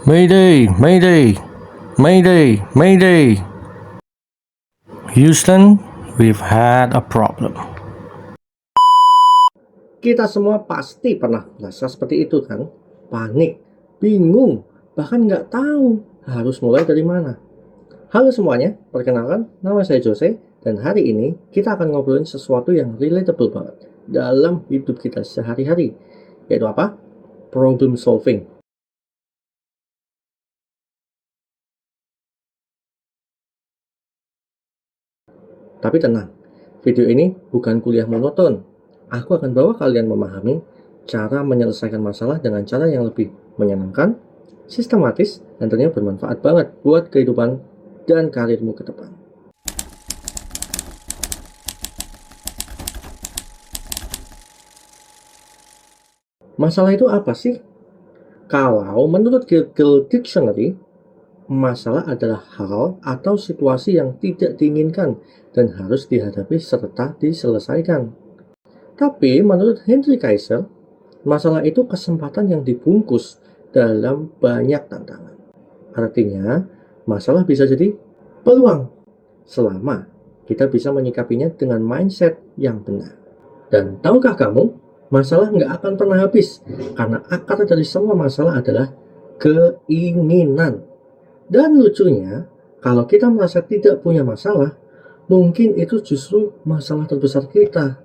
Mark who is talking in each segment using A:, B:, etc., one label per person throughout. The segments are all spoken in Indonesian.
A: Mayday, Mayday, Mayday, Mayday. Houston, we've had a problem.
B: Kita semua pasti pernah merasa seperti itu kan? Panik, bingung, bahkan nggak tahu harus mulai dari mana. Halo semuanya, perkenalkan, nama saya Jose, dan hari ini kita akan ngobrolin sesuatu yang relatable banget dalam hidup kita sehari-hari, yaitu apa? Problem solving. Tapi tenang, video ini bukan kuliah monoton. Aku akan bawa kalian memahami cara menyelesaikan masalah dengan cara yang lebih menyenangkan, sistematis, dan tentunya bermanfaat banget buat kehidupan dan karirmu ke depan. Masalah itu apa sih? Kalau menurut Google Dictionary, masalah adalah hal atau situasi yang tidak diinginkan dan harus dihadapi serta diselesaikan. Tapi menurut Henry Kaiser, masalah itu kesempatan yang dibungkus dalam banyak tantangan. Artinya, masalah bisa jadi peluang selama kita bisa menyikapinya dengan mindset yang benar. Dan tahukah kamu, masalah nggak akan pernah habis karena akar dari semua masalah adalah keinginan. Dan lucunya, kalau kita merasa tidak punya masalah, mungkin itu justru masalah terbesar kita.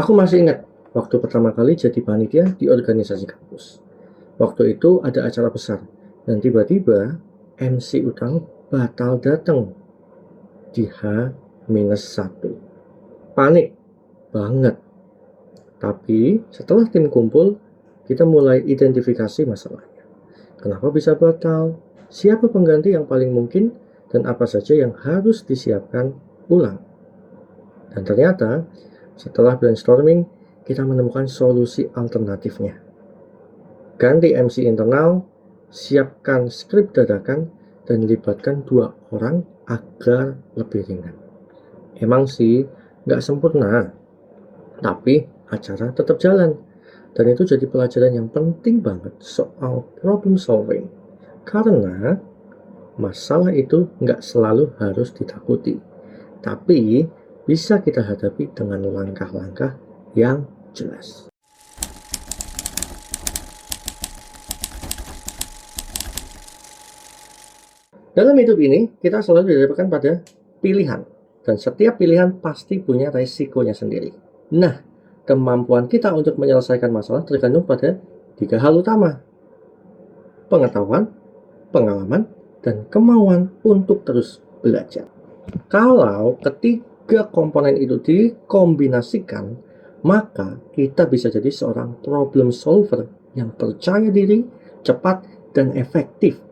B: Aku masih ingat waktu pertama kali jadi panitia di organisasi kampus. Waktu itu ada acara besar, dan tiba-tiba MC utang batal datang di H-1. Panik banget. Tapi setelah tim kumpul, kita mulai identifikasi masalahnya. Kenapa bisa batal? Siapa pengganti yang paling mungkin? Dan apa saja yang harus disiapkan ulang? Dan ternyata setelah brainstorming, kita menemukan solusi alternatifnya. Ganti MC internal, siapkan skrip dadakan, dan libatkan 2 orang agar lebih ringan. Emang sih, nggak sempurna, tapi acara tetap jalan. Dan itu jadi pelajaran yang penting banget soal problem solving. Karena masalah itu nggak selalu harus ditakuti, tapi bisa kita hadapi dengan langkah-langkah yang jelas. Dalam hidup ini, kita selalu dihadapkan pada pilihan. Dan setiap pilihan pasti punya resikonya sendiri. Nah, kemampuan kita untuk menyelesaikan masalah tergantung pada 3 hal utama. Pengetahuan, pengalaman, dan kemauan untuk terus belajar. Kalau ketiga komponen itu dikombinasikan, maka kita bisa jadi seorang problem solver yang percaya diri, cepat, dan efektif.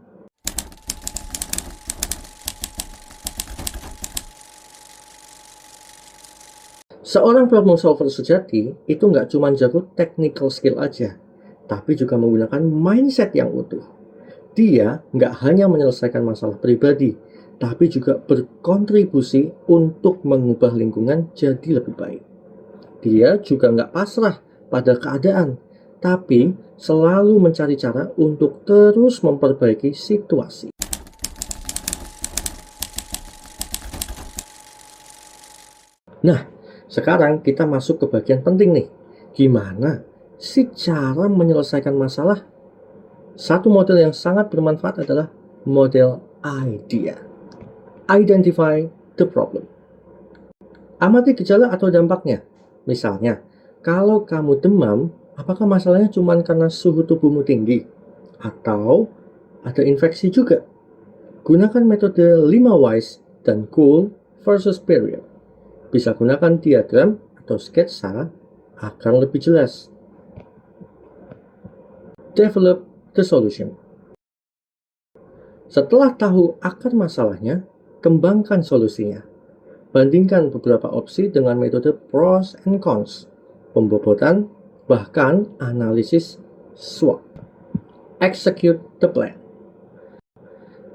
B: Seorang problem solver sejati itu nggak cuma jago technical skill aja, tapi juga menggunakan mindset yang utuh. Dia nggak hanya menyelesaikan masalah pribadi, tapi juga berkontribusi untuk mengubah lingkungan jadi lebih baik. Dia juga nggak pasrah pada keadaan, tapi selalu mencari cara untuk terus memperbaiki situasi. Nah, sekarang kita masuk ke bagian penting nih. Gimana sih cara menyelesaikan masalah? Satu model yang sangat bermanfaat adalah model IDEA. Identify the problem. Amati gejala atau dampaknya. Misalnya, kalau kamu demam, apakah masalahnya cuma karena suhu tubuhmu tinggi? Atau ada infeksi juga? Gunakan metode 5 whys dan cool versus period. Bisa gunakan diagram atau sketsa agar lebih jelas. Develop the solution. Setelah tahu akar masalahnya, kembangkan solusinya. Bandingkan beberapa opsi dengan metode pros and cons, pembobotan, bahkan analisis SWOT. Execute the plan.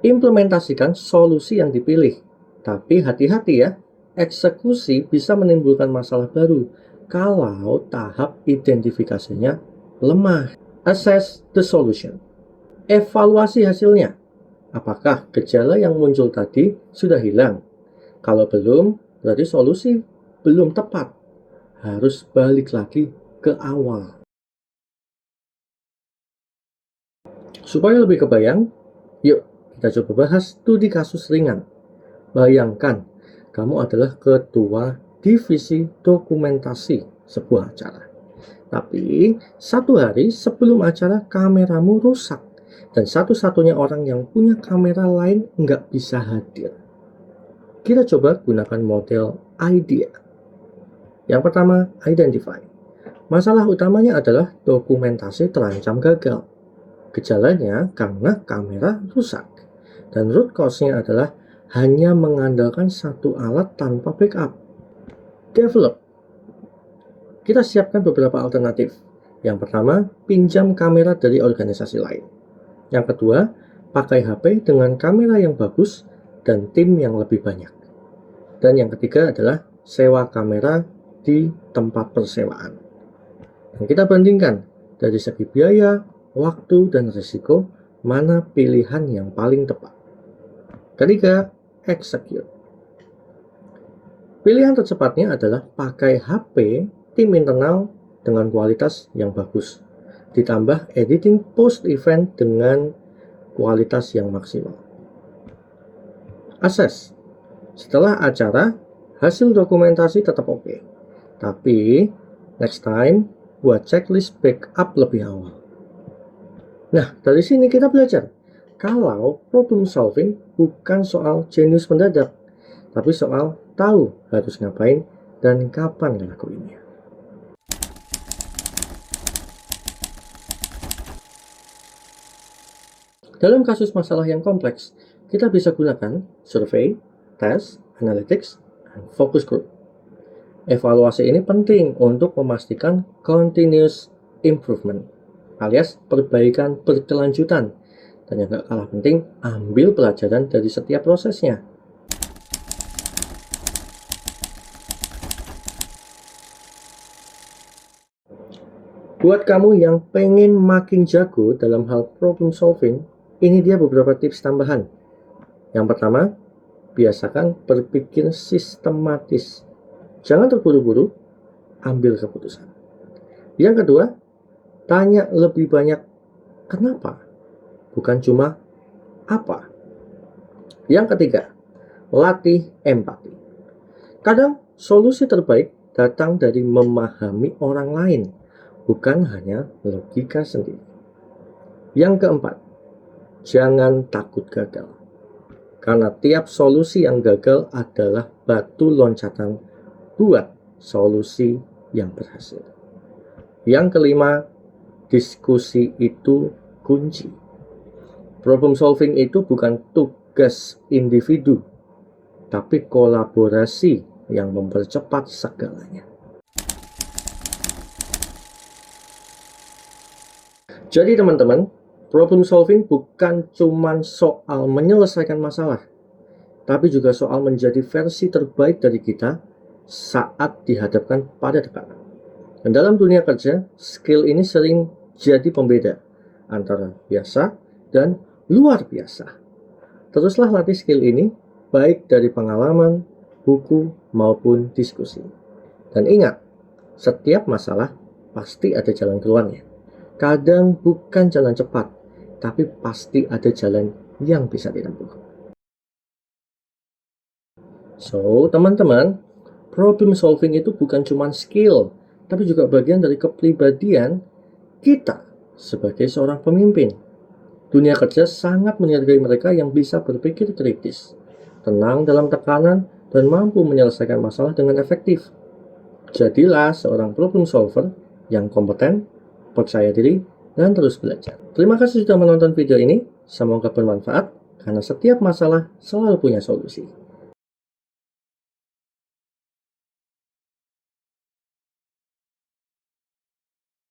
B: Implementasikan solusi yang dipilih. Tapi hati-hati ya, eksekusi bisa menimbulkan masalah baru kalau tahap identifikasinya lemah. Assess the solution. Evaluasi hasilnya. Apakah gejala yang muncul tadi sudah hilang? Kalau belum, berarti solusi belum tepat. Harus balik lagi ke awal. Supaya lebih kebayang, yuk kita coba bahas studi kasus ringan. Bayangkan, kamu adalah ketua divisi dokumentasi sebuah acara. Tapi, satu hari sebelum acara kameramu rusak. Dan satu-satunya orang yang punya kamera lain nggak bisa hadir. Kita coba gunakan model IDEA. Yang pertama, identify. Masalah utamanya adalah dokumentasi terancam gagal. Gejalanya karena kamera rusak. Dan root cause-nya adalah hanya mengandalkan satu alat tanpa backup. Develop. Kita siapkan beberapa alternatif. Yang pertama, pinjam kamera dari organisasi lain. Yang kedua, pakai HP dengan kamera yang bagus dan tim yang lebih banyak. Dan yang ketiga adalah sewa kamera di tempat persewaan. Dan kita bandingkan dari segi biaya, waktu, dan risiko, mana pilihan yang paling tepat. Ketiga, execute. Pilihan tercepatnya adalah pakai HP tim internal dengan kualitas yang bagus, ditambah editing post-event dengan kualitas yang maksimal. Assess. Setelah acara, hasil dokumentasi tetap oke. Tapi, next time, buat checklist backup lebih awal. Nah, dari sini kita belajar. Kalau problem solving bukan soal jenius mendadak, tapi soal tahu harus ngapain dan kapan ngelakuinnya. Dalam kasus masalah yang kompleks, kita bisa gunakan survei, tes, analytics, dan focus group. Evaluasi ini penting untuk memastikan continuous improvement, alias perbaikan berkelanjutan. Dan yang gak kalah penting, ambil pelajaran dari setiap prosesnya. Buat kamu yang pengen makin jago dalam hal problem solving, ini dia beberapa tips tambahan. Yang pertama, biasakan berpikir sistematis. Jangan terburu-buru, ambil keputusan. Yang kedua, tanya lebih banyak kenapa, bukan cuma apa. Yang ketiga, latih empati. Kadang solusi terbaik datang dari memahami orang lain, bukan hanya logika sendiri. Yang keempat, jangan takut gagal. Karena tiap solusi yang gagal adalah batu loncatan buat solusi yang berhasil. Yang kelima, diskusi itu kunci. Problem solving itu bukan tugas individu, tapi kolaborasi yang mempercepat segalanya. Jadi teman-teman, problem solving bukan cuma soal menyelesaikan masalah, tapi juga soal menjadi versi terbaik dari kita saat dihadapkan pada tekanan. Dan dalam dunia kerja, skill ini sering jadi pembeda antara biasa dan luar biasa. Teruslah latih skill ini, baik dari pengalaman, buku, maupun diskusi. Dan ingat, setiap masalah pasti ada jalan keluarnya. Kadang bukan jalan cepat, tapi pasti ada jalan yang bisa ditempuh. So, teman-teman, problem solving itu bukan cuma skill, tapi juga bagian dari kepribadian kita sebagai seorang pemimpin. Dunia kerja sangat menghargai mereka yang bisa berpikir kritis, tenang dalam tekanan, dan mampu menyelesaikan masalah dengan efektif. Jadilah seorang problem solver yang kompeten, percaya diri, dan terus belajar. Terima kasih sudah menonton video ini. Semoga bermanfaat, karena setiap masalah selalu punya solusi.